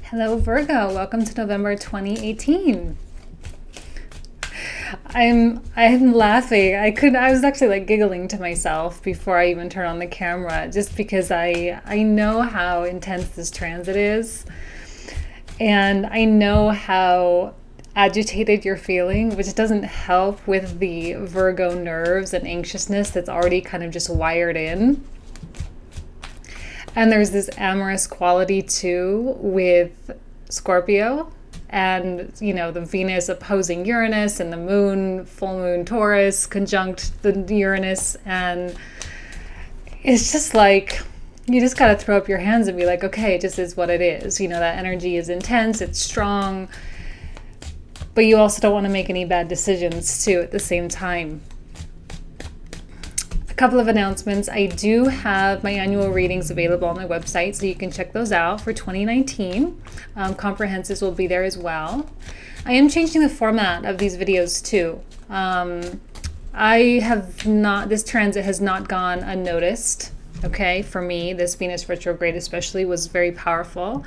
Hello Virgo, welcome to November 2018. I'm laughing. I was actually like giggling to myself before I even turn on the camera, just because I know how intense this transit is, and I know how agitated you're feeling, which doesn't help with the Virgo nerves and anxiousness that's already kind of just wired in. And there's this amorous quality too with Scorpio, and the Venus opposing Uranus, and the moon, full moon Taurus conjunct the Uranus, and it's just like you just got to throw up your hands and be like, okay, it just is what it is. That energy is intense, it's strong, but you also don't want to make any bad decisions too at the same time. Couple of announcements. I do have my annual readings available on my website, so you can check those out for 2019. Comprehensives will be there as well. I am changing the format of these videos too. This transit has not gone unnoticed. Okay, for me, this Venus retrograde especially was very powerful,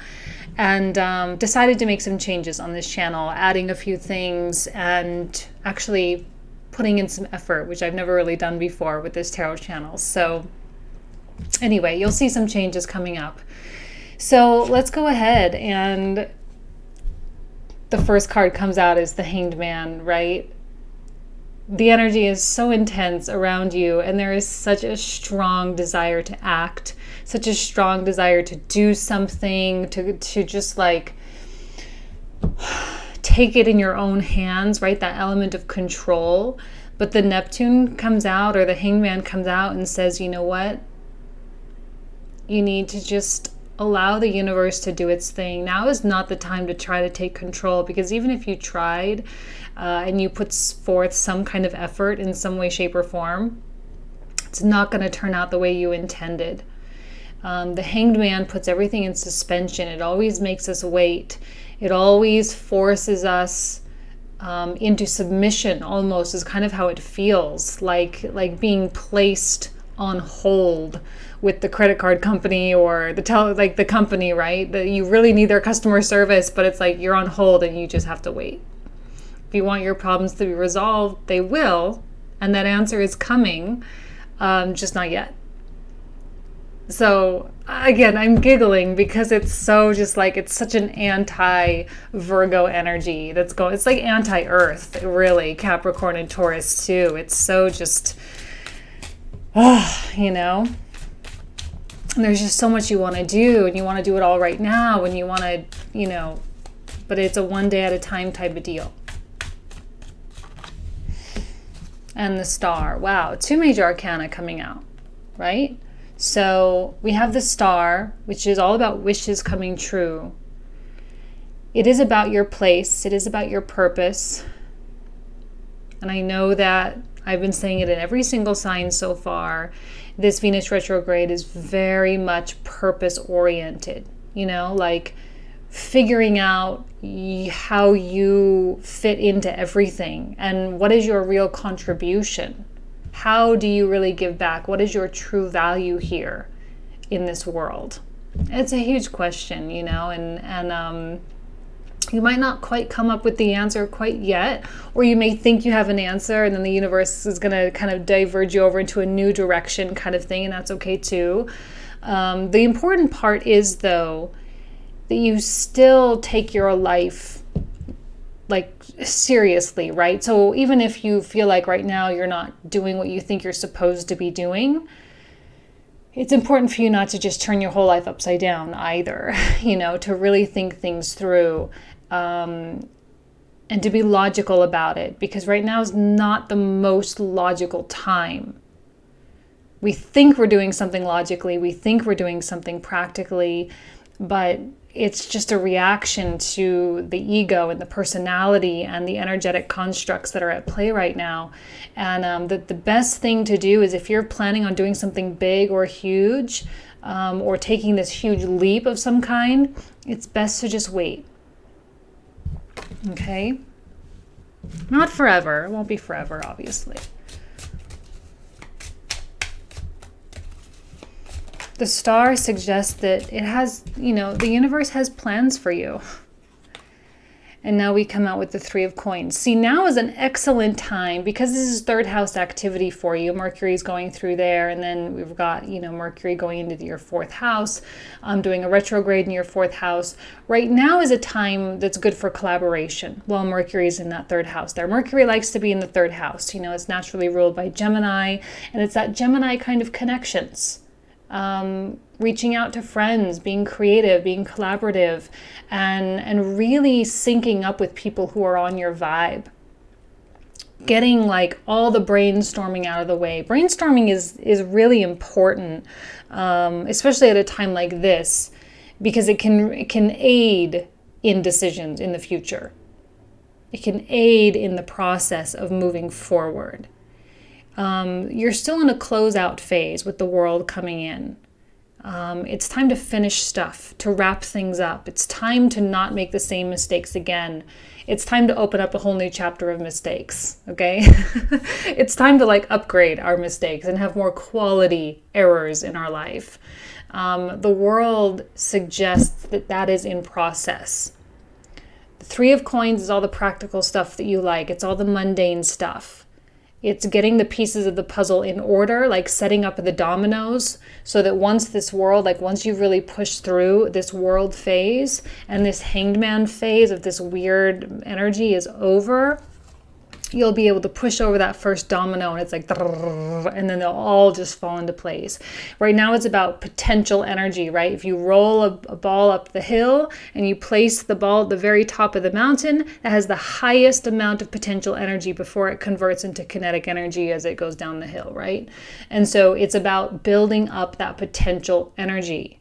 and decided to make some changes on this channel, adding a few things and actually putting in some effort, which I've never really done before with this tarot channel. So anyway, you'll see some changes coming up. So let's go ahead, and the first card comes out is the Hanged Man, right? The energy is so intense around you, and there is such a strong desire to act, such a strong desire to do something, to just like take it in your own hands, right? That element of control. But the Neptune comes out, or the Hanged Man comes out and says, you know what? You need to just allow the universe to do its thing. Now is not the time to try to take control, because even if you tried and you put forth some kind of effort in some way, shape, or form, it's not going to turn out the way you intended. The Hanged Man puts everything in suspension. It always makes us wait. It always forces us into submission, almost, is kind of how it feels, like being placed on hold with the credit card company or the company, right? That you really need their customer service, but it's like you're on hold and you just have to wait. If you want your problems to be resolved, they will, and that answer is coming, just not yet. So again, I'm giggling because it's so just like, it's such an anti-Virgo energy that's going, it's like anti-Earth, really, Capricorn and Taurus too. It's so just, and there's just so much you want to do, and you want to do it all right now, and you want to, but it's a one day at a time type of deal. And the Star, wow, 2 major arcana coming out, right? So we have the Star, which is all about wishes coming true. It is about your place. It is about your purpose. And I know that I've been saying it in every single sign so far. This Venus retrograde is very much purpose oriented, like figuring out how you fit into everything and what is your real contribution. How do you really give back? What is your true value here in this world? It's a huge question, and you might not quite come up with the answer quite yet, or you may think you have an answer, and then the universe is going to kind of diverge you over into a new direction kind of thing, and that's okay too. The important part is, though, that you still take your life like seriously, right? So even if you feel like right now you're not doing what you think you're supposed to be doing, it's important for you not to just turn your whole life upside down either, to really think things through, and to be logical about it, because right now is not the most logical time. We think we're doing something logically, we think we're doing something practically, but it's just a reaction to the ego and the personality and the energetic constructs that are at play right now. And the best thing to do is, if you're planning on doing something big or huge, or taking this huge leap of some kind, it's best to just wait. Okay? Not forever. It won't be forever, obviously. The star suggests that it has, the universe has plans for you. And now we come out with the 3 of coins. See, now is an excellent time because this is third house activity for you. Mercury's going through there, and then we've got, Mercury going into your 4th house, doing a retrograde in your 4th house. Right now is a time that's good for collaboration while Mercury's in that 3rd house there. Mercury likes to be in the 3rd house. It's naturally ruled by Gemini, and it's that Gemini kind of connections. Reaching out to friends, being creative, being collaborative, and really syncing up with people who are on your vibe. Getting like all the brainstorming out of the way. Brainstorming is really important, especially at a time like this, because it can aid in decisions in the future. It can aid in the process of moving forward. You're still in a closeout phase with the world coming in. It's time to finish stuff, to wrap things up. It's time to not make the same mistakes again. It's time to open up a whole new chapter of mistakes, okay? It's time to upgrade our mistakes and have more quality errors in our life. The world suggests that is in process. The 3 of coins is all the practical stuff that you like. It's all the mundane stuff. It's getting the pieces of the puzzle in order, like setting up the dominoes, so that once you've really pushed through this world phase and this hanged man phase of this weird energy is over, you'll be able to push over that first domino, and it's and then they'll all just fall into place. Right now it's about potential energy, right? If you roll a ball up the hill and you place the ball at the very top of the mountain, that has the highest amount of potential energy before it converts into kinetic energy as it goes down the hill, right? And so it's about building up that potential energy.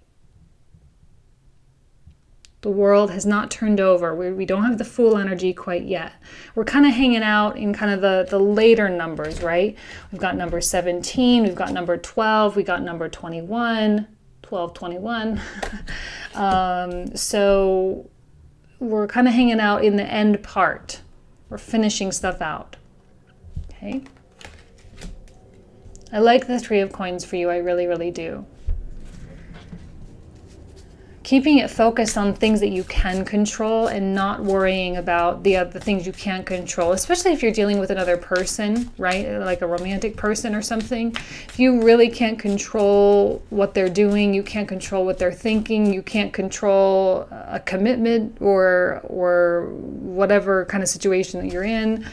The world has not turned over. We don't have the full energy quite yet. We're kind of hanging out in kind of the later numbers, right? We've got number 17, we've got number 12, we got number 21, 12, 21. So we're kind of hanging out in the end part. We're finishing stuff out, okay? I like the 3 of coins for you. I really, really do. Keeping it focused on things that you can control and not worrying about the things you can't control, especially if you're dealing with another person, right? Like a romantic person or something. If you really can't control what they're doing, you can't control what they're thinking, you can't control a commitment or whatever kind of situation that you're in,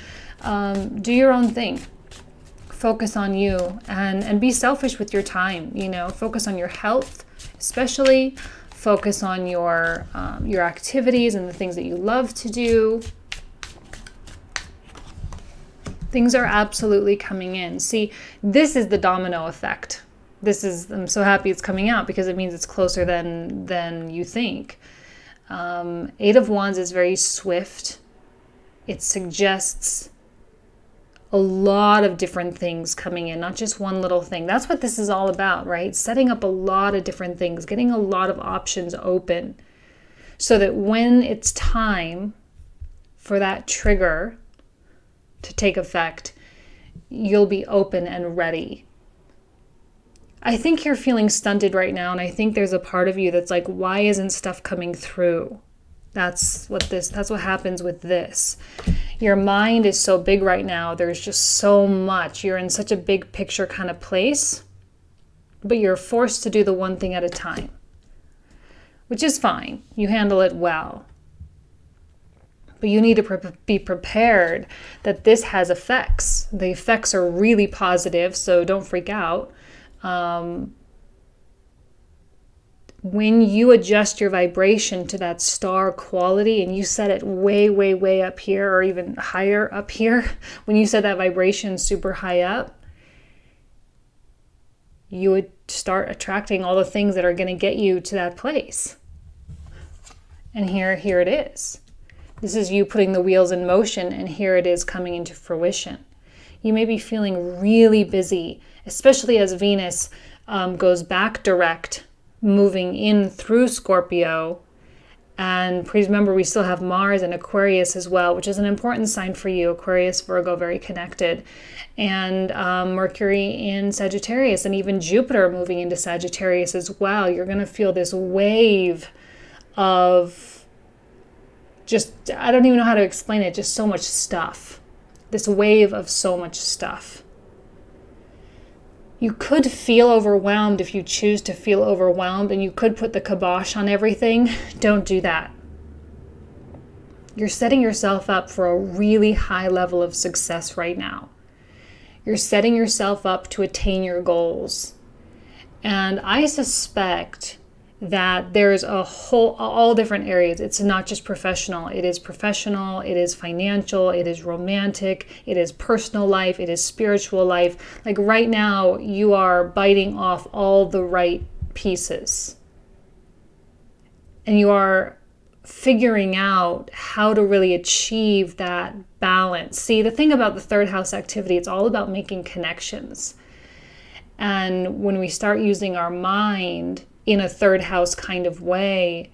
do your own thing. Focus on you and be selfish with your time, focus on your health, especially. Focus on your activities and the things that you love to do. Things are absolutely coming in. See, this is the domino effect. I'm so happy it's coming out because it means it's closer than you think. 8 of Wands is very swift. It suggests a lot of different things coming in, not just one little thing. That's what this is all about, right? Setting up a lot of different things, getting a lot of options open so that when it's time for that trigger to take effect, you'll be open and ready. I think you're feeling stunted right now, and I think there's a part of you that's like, why isn't stuff coming through? That's what happens with this. Your mind is so big right now. There's just so much. You're in such a big picture kind of place, but you're forced to do the one thing at a time, which is fine. You handle it well. But you need to be prepared that this has effects. The effects are really positive, so don't freak out. When you adjust your vibration to that star quality and you set it way, way, way up here or even higher up here, when you set that vibration super high up, you would start attracting all the things that are going to get you to that place. And here it is. This is you putting the wheels in motion, and here it is coming into fruition. You may be feeling really busy, especially as Venus goes back direct, moving in through Scorpio, And please remember, we still have Mars and Aquarius as well, which is an important sign for you. Aquarius, Virgo, very connected. And Mercury in Sagittarius, and even Jupiter moving into Sagittarius as well. You're going to feel this wave of just, I don't even know how to explain it, just so much stuff. This wave of so much stuff. You could feel overwhelmed if you choose to feel overwhelmed, and you could put the kibosh on everything. Don't do that. You're setting yourself up for a really high level of success right now. You're setting yourself up to attain your goals. And I suspect that there's all different areas. It's not just professional. It is professional, it is financial, it is romantic, it is personal life, it is spiritual life. Like right now, you are biting off all the right pieces. And you are figuring out how to really achieve that balance. See, the thing about the third house activity, it's all about making connections. And when we start using our mind in a third house kind of way,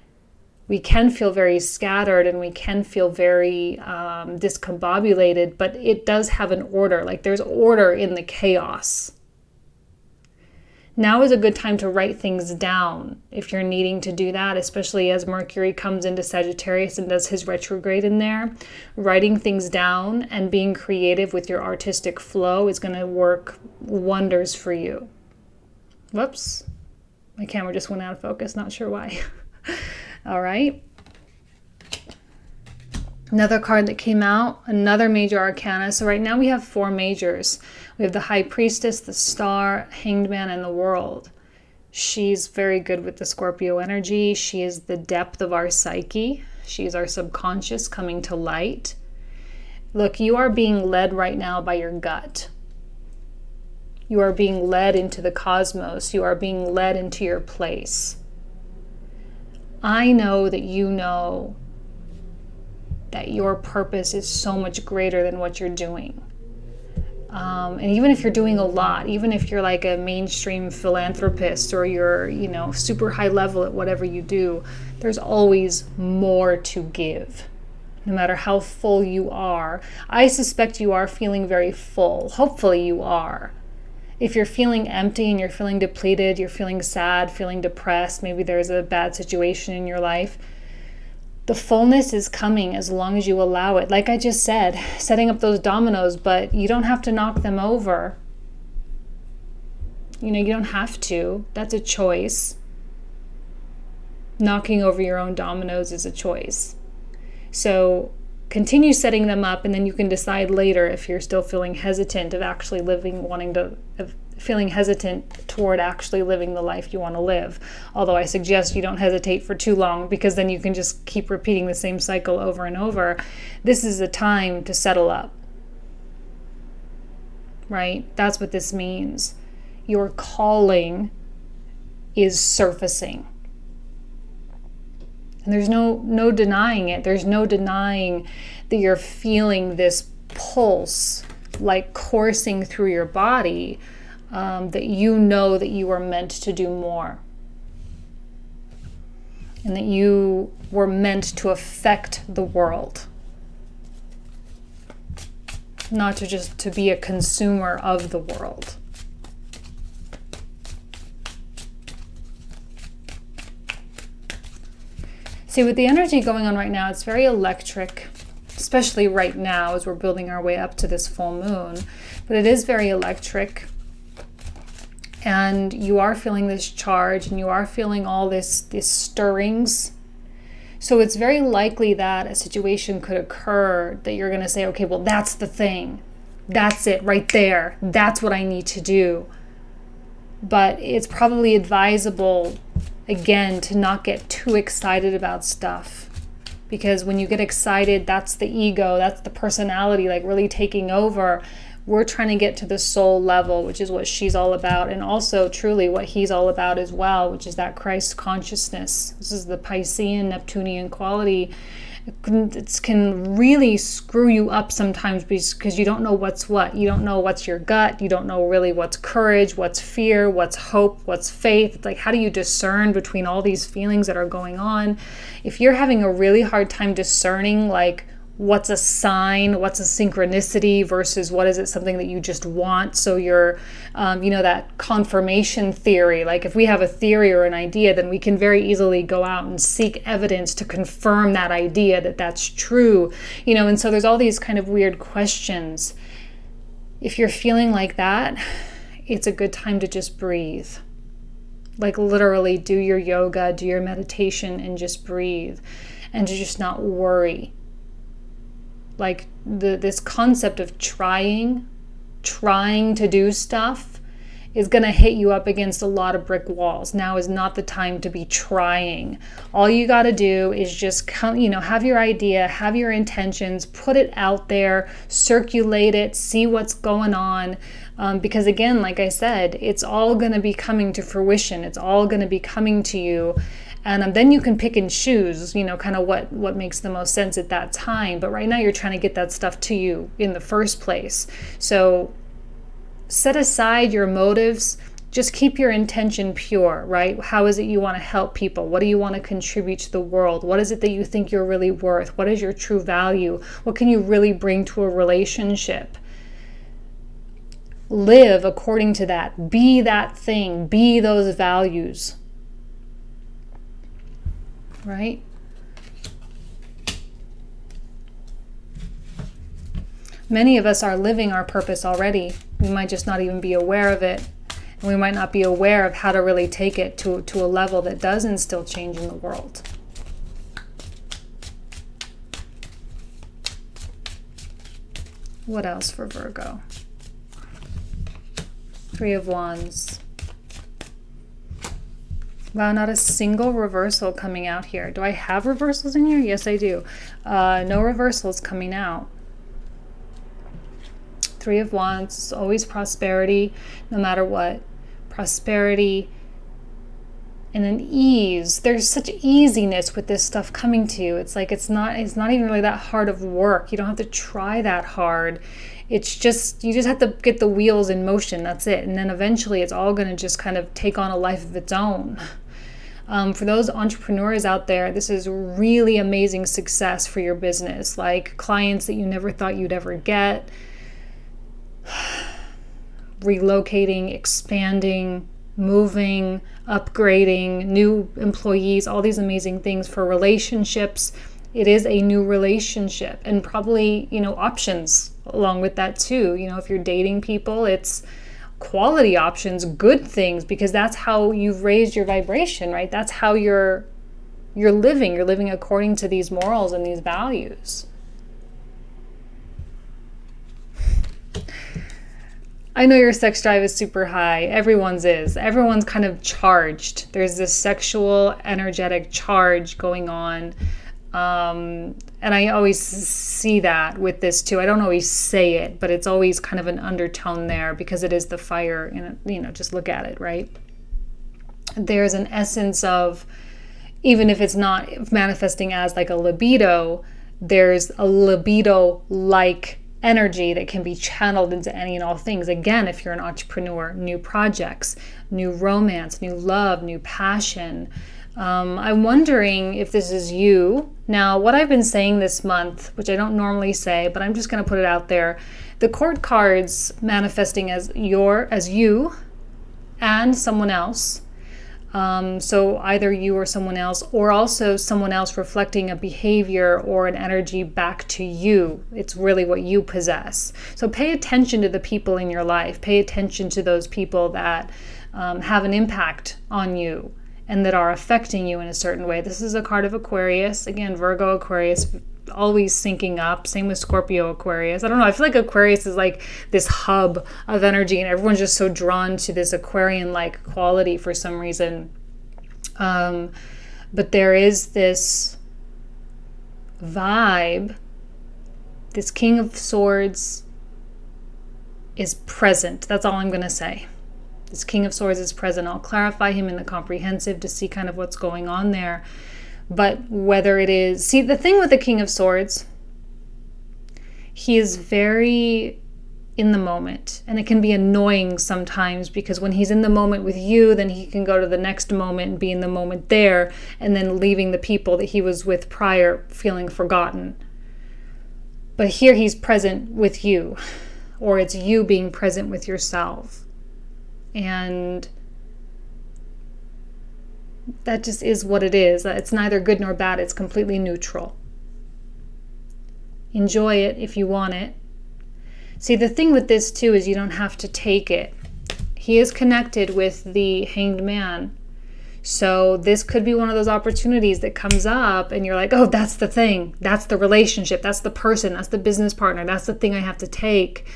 we can feel very scattered and we can feel very discombobulated, but it does have an order. Like there's order in the chaos. Now is a good time to write things down if you're needing to do that, especially as Mercury comes into Sagittarius and does his retrograde in there. Writing things down and being creative with your artistic flow is going to work wonders for you. Whoops. My camera just went out of focus, not sure why. All right. Another card that came out, another major arcana. So right now we have 4 majors. We have the High Priestess, the Star, Hanged Man, and the World. She's very good with the Scorpio energy. She is the depth of our psyche. She's our subconscious coming to light. Look, you are being led right now by your gut. You are being led into the cosmos. You are being led into your place. I know that you know that your purpose is so much greater than what you're doing. And even if you're doing a lot, even if you're like a mainstream philanthropist or you're, super high level at whatever you do, there's always more to give. No matter how full you are. I suspect you are feeling very full. Hopefully you are. If you're feeling empty and you're feeling depleted, you're feeling sad, feeling depressed, maybe there's a bad situation in your life, the fullness is coming as long as you allow it. Like I just said, setting up those dominoes, but you don't have to knock them over. You don't have to. That's a choice. Knocking over your own dominoes is a choice. So continue setting them up, and then you can decide later if you're still feeling hesitant of actually feeling hesitant toward actually living the life you want to live. Although I suggest you don't hesitate for too long, because then you can just keep repeating the same cycle over and over. This is a time to settle up. Right? That's what this means. Your calling is surfacing. And there's no denying it. There's no denying that you're feeling this pulse like coursing through your body, that you know that you are meant to do more. And that you were meant to affect the world. Not to be a consumer of the world. See, with the energy going on right now, it's very electric, especially right now as we're building our way up to this full moon. But it is very electric. And you are feeling this charge, and you are feeling all these stirrings. So it's very likely that a situation could occur that you're going to say, okay, well, that's the thing. That's it right there. That's what I need to do. But it's probably advisable, again, to not get too excited about stuff. Because when you get excited, that's the ego, that's the personality, like really taking over. We're trying to get to the soul level, which is what she's all about, and also truly what he's all about as well, which is that Christ consciousness. This is the Piscean, Neptunian quality. It can really screw you up sometimes because you don't know what's what. You don't know what's your gut. You don't know really what's courage, what's fear, what's hope, what's faith. It's like, how do you discern between all these feelings that are going on? If you're having a really hard time discerning, like, what's a sign, what's a synchronicity versus what is it something that you just want. So you're, that confirmation theory, like if we have a theory or an idea, then we can very easily go out and seek evidence to confirm that idea that that's true, and so there's all these kind of weird questions. If you're feeling like that, it's a good time to just breathe. Like literally do your yoga, do your meditation, and just breathe, and to just not worry. Like this concept of trying to do stuff is going to hit you up against a lot of brick walls. Now is not the time to be trying. All you got to do is just have your idea, have your intentions, put it out there, circulate it, see what's going on. Because again, like I said, it's all going to be coming to fruition. It's all going to be coming to you. And then you can pick and choose, kind of what makes the most sense at that time. But right now you're trying to get that stuff to you in the first place. So set aside your motives. Just keep your intention pure, right? How is it you want to help people? What do you want to contribute to the world? What is it that you think you're really worth? What is your true value? What can you really bring to a relationship? Live according to that. Be that thing. Be those values. Right? Many of us are living our purpose already. We might just not even be aware of it. And we might not be aware of how to really take it to a level that does instill change in the world. What else for Virgo? 3 of Wands. Wow, not a single reversal coming out here. Do I have reversals in here? Yes, I do. No reversals coming out. 3 of Wands, always prosperity, no matter what. Prosperity and an ease. There's such easiness with this stuff coming to you. It's like it's not even really that hard of work. You don't have to try that hard. It's just, you just have to get the wheels in motion. That's it. And then eventually it's all going to just kind of take on a life of its own. For those entrepreneurs out there, this is really amazing success for your business. Like clients that you never thought you'd ever get. Relocating, expanding, moving, upgrading, new employees, all these amazing things. For relationships, it is a new relationship, and probably, options along with that too. If you're dating people, it's quality options, good things, because that's how you've raised your vibration, right? That's how you're living. You're living according to these morals and these values. I know your sex drive is super high. Everyone's is. Everyone's kind of charged. There's this sexual, energetic charge going on. And I always see that with this too. I don't always say it, but it's always kind of an undertone there because it is the fire. And, just look at it, right? There's an essence of, even if it's not manifesting as like a libido, there's a libido-like energy that can be channeled into any and all things. Again, if you're an entrepreneur, new projects, new romance, new love, new passion. I'm wondering if this is you. Now, what I've been saying this month, which I don't normally say, but I'm just going to put it out there. The court cards manifesting as you and someone else. So either you or someone else, or also someone else reflecting a behavior or an energy back to you. It's really what you possess. So pay attention to the people in your life. Pay attention to those people that have an impact on you and that are affecting you in a certain way. This is a card of Aquarius. Again, Virgo, Aquarius, always syncing up. Same with Scorpio, Aquarius. I don't know. I feel like Aquarius is like this hub of energy, and everyone's just so drawn to this Aquarian-like quality for some reason. But there is this vibe, this King of Swords, is present. That's all I'm going to say. This King of Swords is present. I'll clarify him in the comprehensive to see kind of what's going on there. But whether it is... See, the thing with the King of Swords, he is very in the moment. And it can be annoying sometimes because when he's in the moment with you, then he can go to the next moment and be in the moment there, and then leaving the people that he was with prior feeling forgotten. But here he's present with you, or it's you being present with yourself. And that just is what it is. It's neither good nor bad. It's completely neutral. Enjoy it if you want it. See, the thing with this too is you don't have to take it. He is connected with the Hanged Man. So this could be one of those opportunities that comes up and you're like, oh, that's the thing. That's the relationship. That's the person. That's the business partner. That's the thing I have to take.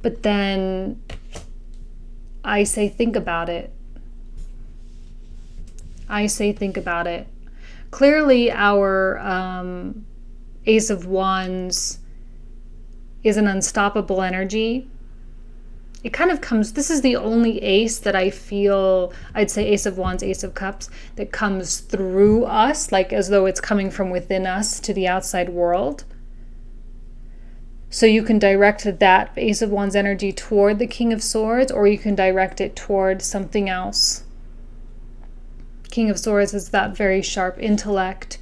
But then I say, think about it. I say, think about it. Clearly, our Ace of Wands is an unstoppable energy. It kind of comes, this is the only ace that I feel, I'd say Ace of Wands, Ace of Cups, that comes through us, like as though it's coming from within us to the outside world. So you can direct that Ace of Wands energy toward the King of Swords, or you can direct it toward something else. King of Swords is that very sharp intellect.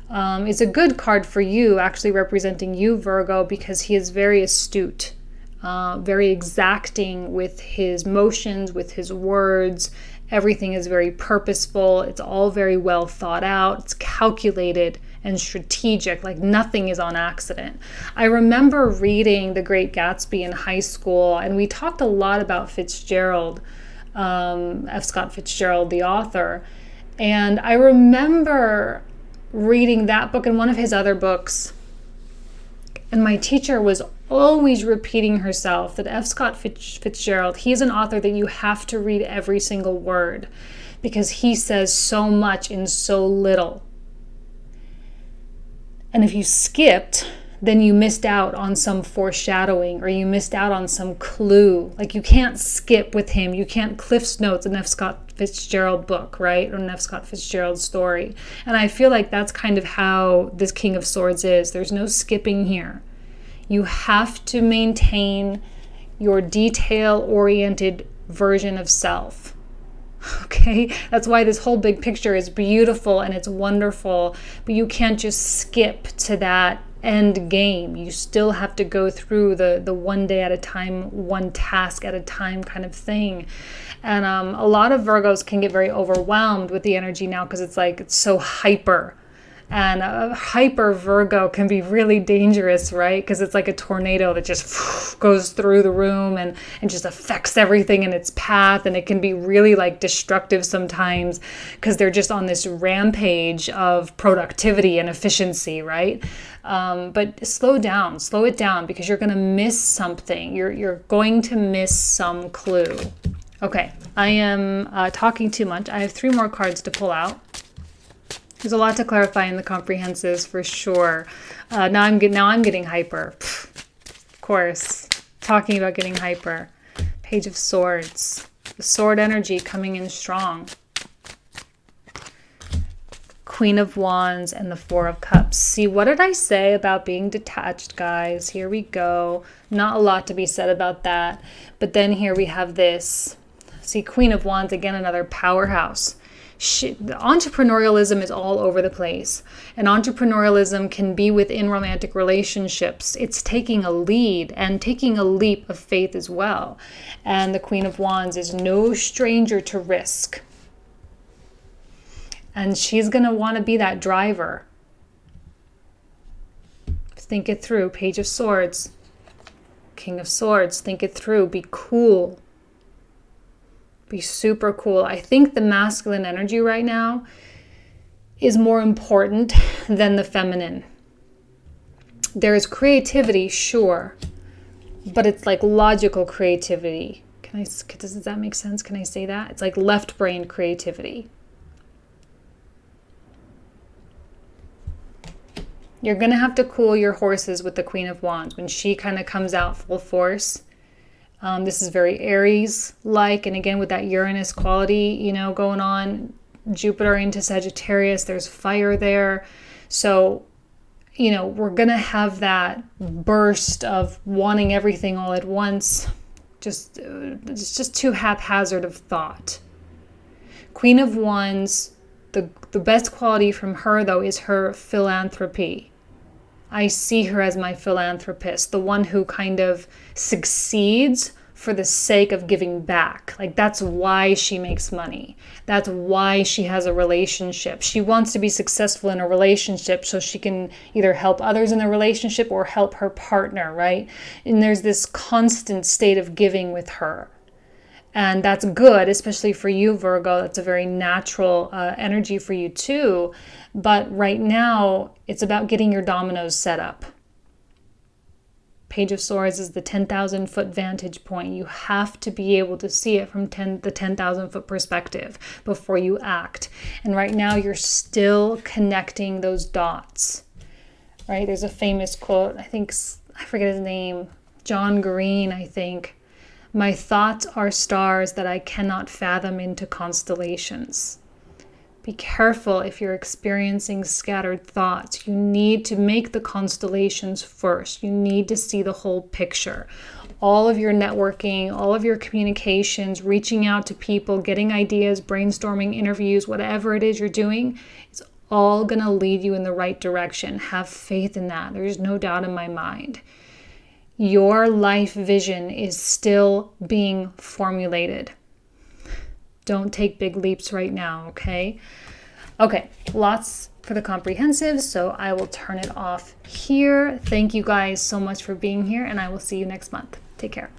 It's a good card for you, actually representing you, Virgo, because he is very astute, very exacting with his motions, with his words. Everything is very purposeful. It's all very well thought out. It's calculated and strategic, like nothing is on accident. I remember reading The Great Gatsby in high school, and we talked a lot about Fitzgerald, F. Scott Fitzgerald, the author. And I remember reading that book and one of his other books, and my teacher was always repeating herself that F. Scott Fitzgerald, he's an author that you have to read every single word because he says so much in so little. And if you skipped, then you missed out on some foreshadowing, or you missed out on some clue. Like, you can't skip with him. You can't Cliff's Notes an F. Scott Fitzgerald book, right? Or an F. Scott Fitzgerald story. And I feel like that's kind of how this King of Swords is. There's no skipping here. You have to maintain your detail-oriented version of self. Okay? That's why this whole big picture is beautiful and it's wonderful, but you can't just skip to that end game. You still have to go through the one day at a time, one task at a time kind of thing. And a lot of Virgos can get very overwhelmed with the energy now because it's like, it's so hyper. And a hyper Virgo can be really dangerous, right? Because it's like a tornado that just goes through the room and just affects everything in its path. And it can be really like destructive sometimes because they're just on this rampage of productivity and efficiency, right? But slow it down because you're going to miss something. You're going to miss some clue. Okay, I am talking too much. I have 3 more cards to pull out. There's a lot to clarify in the comprehensives for sure. Now I'm getting hyper. Of course, talking about getting hyper. Page of Swords. The sword energy coming in strong. Queen of Wands and the 4 of Cups. See, what did I say about being detached, guys? Here we go. Not a lot to be said about that. But then here we have this. See, Queen of Wands, again, another powerhouse. Entrepreneurialism is all over the place, and entrepreneurialism can be within romantic relationships. It's taking a lead and taking a leap of faith as well. And the Queen of Wands is no stranger to risk, and she's going to want to be that driver. Think it through. Page of Swords, King of Swords. Think it through. Be cool. Be super cool. I think the masculine energy right now is more important than the feminine. There is creativity, sure, but it's like logical creativity. Does that make sense? Can I say that? It's like left brain creativity. You're going to have to cool your horses with the Queen of Wands. When she kind of comes out full force, This is very Aries-like, and again with that Uranus quality, you know, going on, Jupiter into Sagittarius, there's fire there. So, you know, we're going to have that burst of wanting everything all at once. It's just too haphazard of thought. Queen of Wands, the best quality from her, though, is her philanthropy. I see her as my philanthropist, the one who kind of succeeds for the sake of giving back. Like, that's why she makes money. That's why she has a relationship. She wants to be successful in a relationship so she can either help others in the relationship or help her partner, right? And there's this constant state of giving with her. And that's good, especially for you, Virgo. That's a very natural energy for you too. But right now, it's about getting your dominoes set up. Page of Swords is the 10,000 foot vantage point. You have to be able to see it from the 10,000 foot perspective before you act. And right now, you're still connecting those dots, right? There's a famous quote, I forget his name, John Green, I think. My thoughts are stars that I cannot fathom into constellations. Be careful if you're experiencing scattered thoughts. You need to make the constellations first. You need to see the whole picture. All of your networking, all of your communications, reaching out to people, getting ideas, brainstorming, interviews, whatever it is you're doing, it's all going to lead you in the right direction. Have faith in that. There's no doubt in my mind. Your life vision is still being formulated. Don't take big leaps right now, okay? Okay, lots for the comprehensive, so I will turn it off here. Thank you guys so much for being here, and I will see you next month. Take care.